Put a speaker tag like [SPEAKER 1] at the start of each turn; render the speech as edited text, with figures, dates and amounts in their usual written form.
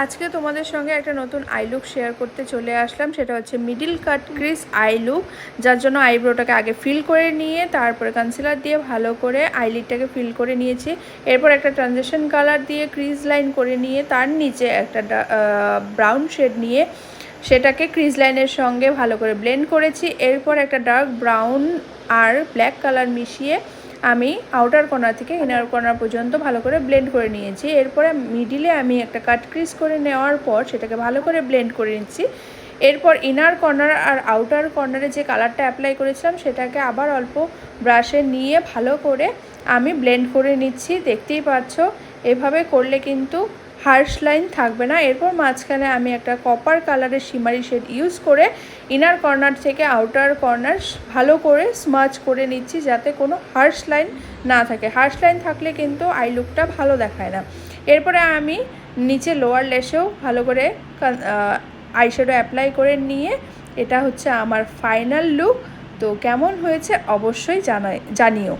[SPEAKER 1] আজকে তোমাদের সঙ্গে একটা নতুন আই লুক শেয়ার করতে চলে আসলাম। সেটা হচ্ছে middle cut crease eye look, যার জন্য আইব্রোটাকে আগে ফিল করে নিয়ে তারপরে কনসিলার দিয়ে ভালো করে আইলিডটাকে ফিল করে নিয়েছি। এরপর একটা ট্রানজিশন কালার দিয়ে ক্রিজ লাইন করে নিয়ে তার নিচে একটা ব্রাউন শেড নিয়ে সেটাকে ক্রিজ লাইনের সঙ্গে ভালো করে ব্লেন্ড করেছি। এরপর একটা ডার্ক ব্রাউন আর ব্ল্যাক কালার মিশিয়ে আমি আউটার কর্নার থেকে ইনার কর্নার পর্যন্ত ভালো করে ব্লেন্ড করে নিয়েছি। এরপরে মিডিলে আমি একটা কাট ক্রিজ করে নেওয়ার পর সেটাকে ভালো করে ব্লেন্ড করে নিচ্ছি। এরপর ইনার কর্নার আর আউটার কর্নারে যে কালারটা অ্যাপ্লাই করেছিলাম সেটাকে আবার অল্প ব্রাশে নিয়ে ভালো করে আমি ব্লেন্ড করে নিচ্ছি। দেখতেই পাচ্ছ, এভাবে করলে কিন্তু হার্শ লাইন থাকবে না। এরপর মাঝখানে আমি একটা কপার কালারের শিমারি শেড ইউজ করে ইনার কর্নার থেকে আউটার কর্নার ভালো করে স্মাচ করে নিচ্ছি, যাতে কোনো হার্শ লাইন না থাকে। হার্শ লাইন থাকলে কিন্তু আই লুকটা ভালো দেখায় না। এরপরে আমি নিচে লোয়ার লেশেও ভালো করে আইশ্যাডো অ্যাপ্লাই করে নিয়ে এটা হচ্ছে আমার ফাইনাল লুক। তো কেমন হয়েছে অবশ্যই জানিও।